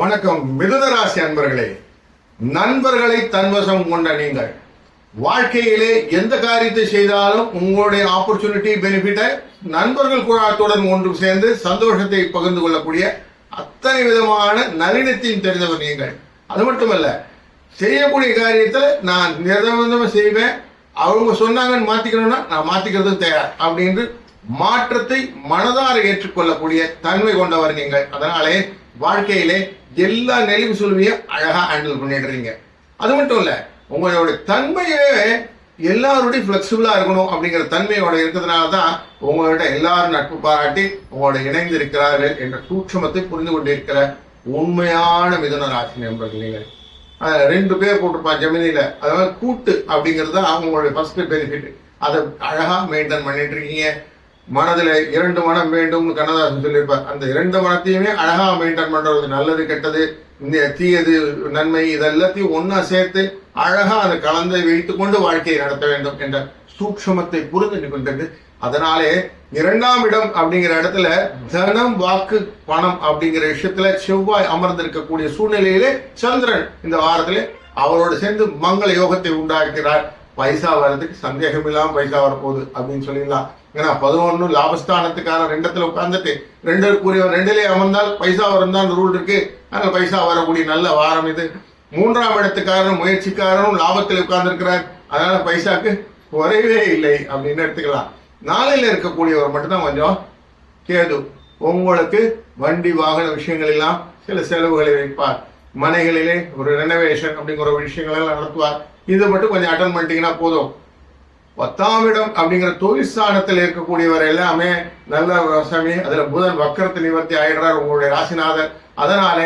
வணக்கம் மிதுன ராசி அன்பர்களே. நண்பர்களை தன்வசம் கொண்ட நீங்கள் வாழ்க்கையிலே எந்த காரியத்தை செய்தாலும் உங்களுடைய ஆப்பர்ச்சுனிட்டி பெனிஃபிட்டை நண்பர்கள் குழாத்துடன் ஒன்று சேர்ந்து சந்தோஷத்தை பகிர்ந்து கொள்ளக்கூடிய அத்தனை விதமான நளினத்தையும் தெரிந்தவர் நீங்கள். அது மட்டுமல்ல, செய்யக்கூடிய காரியத்தை நான் நிரந்தரமா செய்வேன், அவங்க சொன்னாங்கன்னு மாத்திக்கணும்னா நான் மாத்திக்கிறது தயார் அப்படின்னு மாற்றத்தை மனதார ஏற்றுக்கொள்ளக்கூடிய தன்மை கொண்டவர் நீங்கள். அதனாலே வாழ்க்கையிலே எல்லா நெளிவு சுழுவியும் அழகா ஹேண்டில் பண்ணிடுறீங்க. அது மட்டும் இல்ல, உங்களோட தன்மையே எல்லாருடைய பிளெக்சிபிளா இருக்கணும் அப்படிங்கிற தன்மையோட இருக்கிறதுனால தான் உங்கள்கிட்ட எல்லாரும் நட்பு பாராட்டி உங்களோட இணைந்து இருக்கிறார்கள் என்ற சூட்சமத்தை புரிந்து கொண்டிருக்கிற உண்மையான மிதுன ராசி நண்பர்கள் நீங்கள். 2 பேர் போட்டிருப்பான் ஜெமினில, அதாவது கூட்டு அப்படிங்கிறது தான் அவங்களுடைய ஃபர்ஸ்ட் பெனிஃபிட். அதை அழகா மெயின்டைன் பண்ணிட்டு இருக்கீங்க. மனதில் 2 மனம் வேண்டும்னு கண்ணதாசன் சொல்லியிருப்பார். அந்த 2 மனத்தையுமே அழகா மெயின்டைன் பண்றது, நல்லது கெட்டது தீயது நன்மை இதெல்லாத்தையும் ஒன்னா சேர்த்து அழகா அதை கலந்து வைத்துக் கொண்டு வாழ்க்கையை நடத்த வேண்டும் என்ற சூட்சமத்தை புரிந்து கொண்டது. அதனாலே 2ஆம் இடம் அப்படிங்கிற இடத்துல தனம் வாக்கு பணம் அப்படிங்கிற விஷயத்துல செவ்வாய் அமர்ந்திருக்கக்கூடிய சூழ்நிலையிலே சந்திரன் இந்த வாரத்திலே அவரோடு சேர்ந்து மங்கள யோகத்தை உண்டாக்கிறார். பைசா வர்றதுக்கு சந்தேகம் இல்லாம பைசா வரப்போகுது அப்படின்னு சொல்லிடலாம். ஏன்னா 11 லாபஸ்தானத்துக்கான 2 உட்கார்ந்துட்டு 2 கூறியவர் 2லே அமர்ந்தால் பைசா வரும் தான் ரூல் இருக்கு. அதனால பைசா வரக்கூடிய நல்ல வாரம் இது. 3ஆம் இடத்துக்காரனும் முயற்சிக்காரனும் லாபத்தில் உட்கார்ந்து இருக்கிறார். அதனால பைசாக்கு குறைவே இல்லை அப்படின்னு எடுத்துக்கலாம். 4ல் இருக்கக்கூடியவர் மட்டும்தான் கொஞ்சம் கேது. உங்களுக்கு வண்டி வாகன விஷயங்கள் எல்லாம் சில செலவுகளை வைப்பார். மனைகளிலே ஒரு ரெனோவேஷன் அப்படிங்கிற விஷயங்கள் எல்லாம் நடத்துவார். இது மட்டும் கொஞ்சம் அட்டன் பண்ணிட்டீங்கன்னா போதும். 10ஆம் இடம் அப்படிங்கிற தொழில் ஸ்தானத்தில் இருக்கக்கூடியவர் எல்லாமே நல்ல விவசாயி. அதுல புதன் வக்கரத்தை நிவர்த்தி ஆயிடுறார் உங்களுடைய ராசிநாதர். அதனால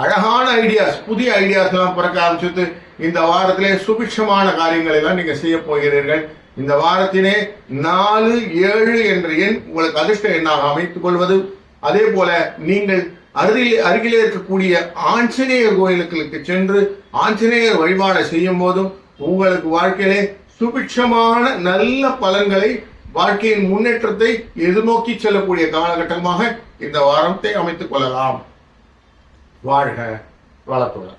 அழகான ஐடியாஸ், புதிய ஐடியாஸ் எல்லாம் பிறக்க ஆரம்பிச்சுட்டு இந்த வாரத்திலே சுபிட்சமான காரியங்களை எல்லாம் நீங்க செய்ய போகிறீர்கள். இந்த வாரத்திலே 4, 7 என்ற எண் உங்களுக்கு அதிர்ஷ்ட எண்ணாக அமைத்துக் கொள்வது. அதே போல நீங்கள் அருகிலே இருக்கக்கூடிய ஆஞ்சநேயர் கோயிலுக்கு சென்று ஆஞ்சநேயர் வழிபாடு செய்யும் போதும் உங்களுக்கு வாழ்க்கையிலே சுபிட்சமான நல்ல பலன்களை, வாழ்க்கையின் முன்னேற்றத்தை எதிர்நோக்கி செல்லக்கூடிய காலகட்டமாக இந்த வாரத்தை அமைத்துக் கொள்ளலாம். வாழ்க வளத்துடன்.